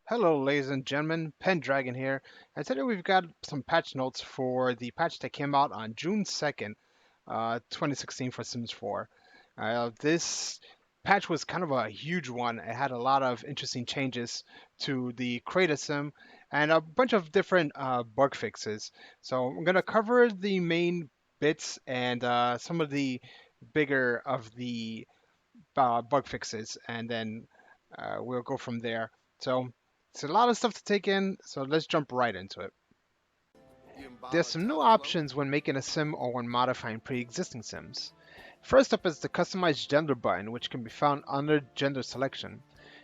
Hello, ladies and gentlemen, Pendragon here, and today we've got some patch notes for the patch that came out on June 2nd, 2016 for Sims 4. This patch was kind of a huge one. It had a lot of interesting changes to the Create a Sim and a bunch of different bug fixes. So I'm going to cover the main bits and some of the bigger of the bug fixes, and then we'll go from there. So it's a lot of stuff to take in, so let's jump right into it. There's some new options when making a sim or when modifying pre-existing sims. First up is the customize gender button, which can be found under gender selection.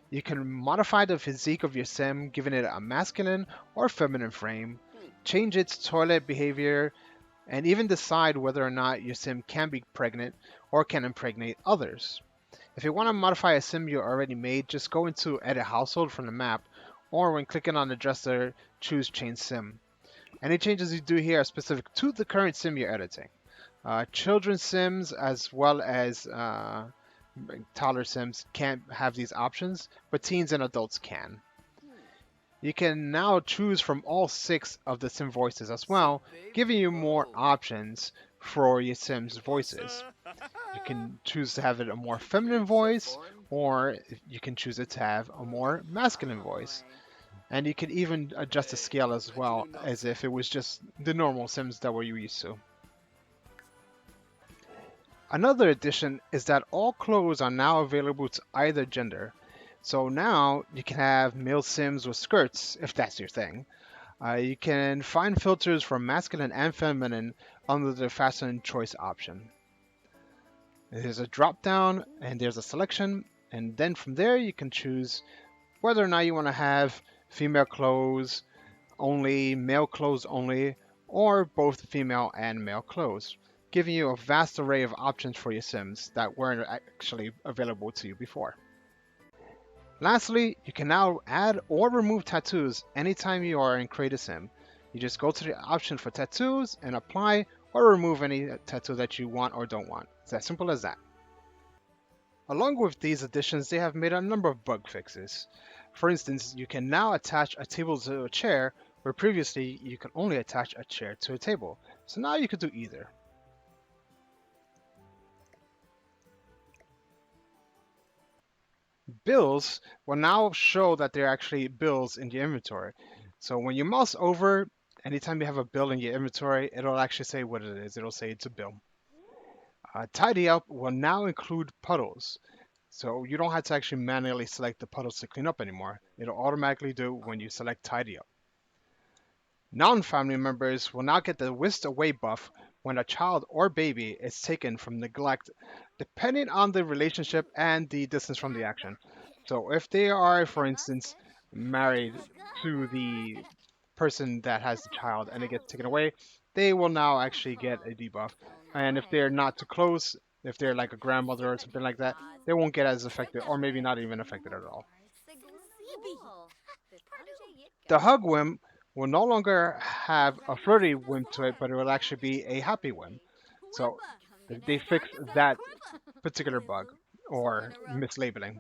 You can modify the physique of your sim, giving it a masculine or feminine frame, change its toilet behavior, and even decide whether or not your sim can be pregnant or can impregnate others. If you want to modify a sim you already made, just go into Edit Household from the map, or when clicking on the dresser, choose Change Sim. Any changes you do here are specific to the current sim you're editing. Children's sims as well as toddler sims can't have these options, but teens and adults can. You can now choose from all 6 of the sim voices as well, giving you more options for your sim's voices. You can choose to have it a more feminine voice, or you can choose it to have a more masculine voice. And you can even adjust the scale as well, as if it was just the normal Sims that we're used to. Another addition is that all clothes are now available to either gender. So now you can have male Sims with skirts, if that's your thing. You can find filters for masculine and feminine under the fashion choice option. There's a drop down and there's a selection, and then from there you can choose whether or not you want to have female clothes only, male clothes only, or both female and male clothes, giving you a vast array of options for your Sims that weren't actually available to you before. Lastly, you can now add or remove tattoos anytime you are in Create a Sim. You just go to the option for tattoos and apply or remove any tattoo that you want or don't want. It's as simple as that. Along with these additions, they have made a number of bug fixes. For instance, you can now attach a table to a chair, where previously you could only attach a chair to a table. So now you could do either. Bills will now show that they're actually bills in your inventory. So when you mouse over, anytime you have a bill in your inventory, it'll actually say what it is. It'll say it's a bill. Tidy up will now include puddles. So you don't have to actually manually select the puddles to clean up anymore. It'll automatically do when you select tidy up. Non-family members will now get the whisked away buff when a child or baby is taken from neglect, depending on the relationship and the distance from the action. So if they are, for instance, married to the person that has the child and it gets taken away, they will now actually get a debuff. And if they're not too close, if they're like a grandmother or something like that, they won't get as affected, or maybe not even affected at all. The hug whim will no longer have a flirty whim to it, but it will actually be a happy whim. So they fixed that particular bug or mislabeling.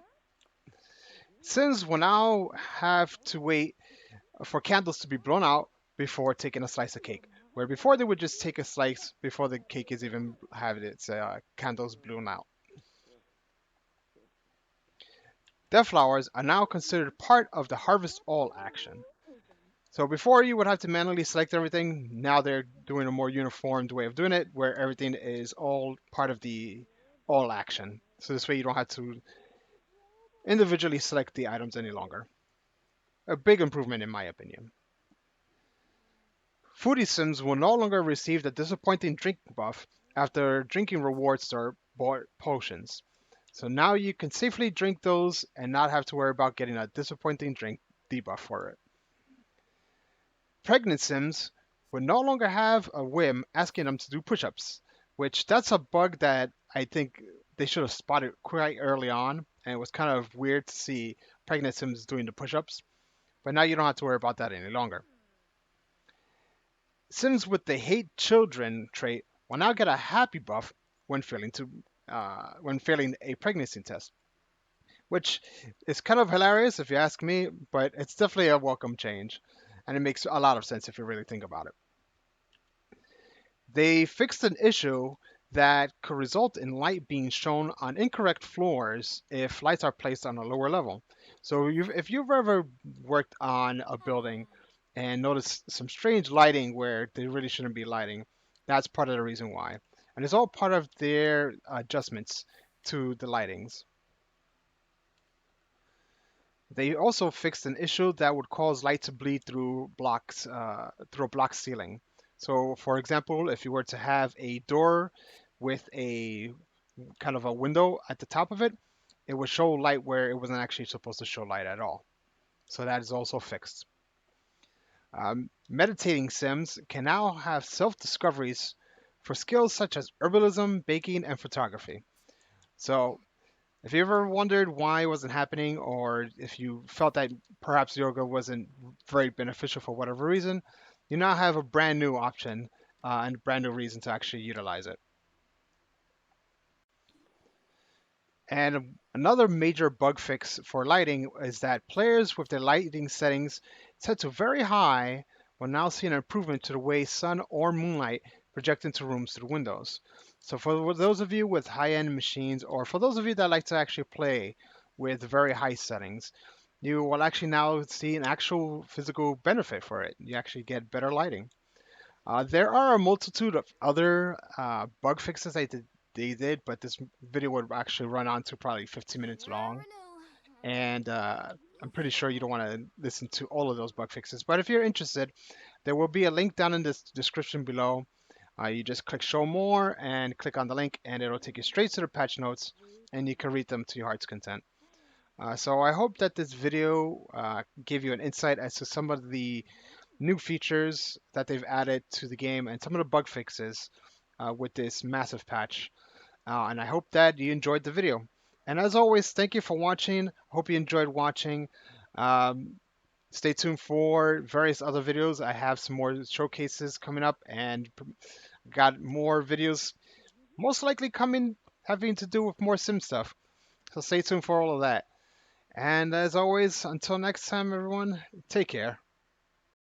Sims will now have to wait for candles to be blown out before taking a slice of cake, where before they would just take a slice before the cake is even have its candles blown out. Death flowers are now considered part of the harvest all action. So before you would have to manually select everything, now they're doing a more uniformed way of doing it where everything is all part of the all action. So this way you don't have to individually select the items any longer. A big improvement in my opinion. Foodie Sims will no longer receive the disappointing drink buff after drinking rewards or bought potions. So now you can safely drink those and not have to worry about getting a disappointing drink debuff for it. Pregnant Sims would no longer have a whim asking them to do push-ups, which that's a bug that I think they should have spotted quite early on, and it was kind of weird to see pregnant Sims doing the push-ups. But now you don't have to worry about that any longer. Sims with the hate children trait will now get a happy buff when failing a pregnancy test, which is kind of hilarious if you ask me, but it's definitely a welcome change. And it makes a lot of sense if you really think about it. They fixed an issue that could result in light being shown on incorrect floors if lights are placed on a lower level. So if you've ever worked on a building and noticed some strange lighting where there really shouldn't be lighting, that's part of the reason why. And it's all part of their adjustments to the lightings. They also fixed an issue that would cause light to bleed through blocks, through a block ceiling. So, for example, if you were to have a door with a kind of a window at the top of it, it would show light where it wasn't actually supposed to show light at all. So that is also fixed. Meditating Sims can now have self discoveries for skills such as herbalism, baking, and photography. So if you ever wondered why it wasn't happening, or if you felt that perhaps yoga wasn't very beneficial for whatever reason, you now have a brand new option and a brand new reason to actually utilize it. And another major bug fix for lighting is that players with their lighting settings set to very high will now see an improvement to the way sun or moonlight project into rooms through windows. So for those of you with high-end machines, or for those of you that like to actually play with very high settings, you will actually now see an actual physical benefit for it. You actually get better lighting. There are a multitude of other bug fixes they did, but this video would actually run on to probably 15 minutes long. And I'm pretty sure you don't want to listen to all of those bug fixes. But if you're interested, there will be a link down in this description below. You just click show more and click on the link, and it'll take you straight to the patch notes, and you can read them to your heart's content. So I hope that this video gave you an insight as to some of the new features that they've added to the game and some of the bug fixes with this massive patch. And I hope that you enjoyed the video. And as always, thank you for watching. Hope you enjoyed watching. Um, Stay tuned for various other videos. I have some more showcases coming up and got more videos most likely coming having to do with more sim stuff. So stay tuned for all of that. And as always, until next time, everyone, take care.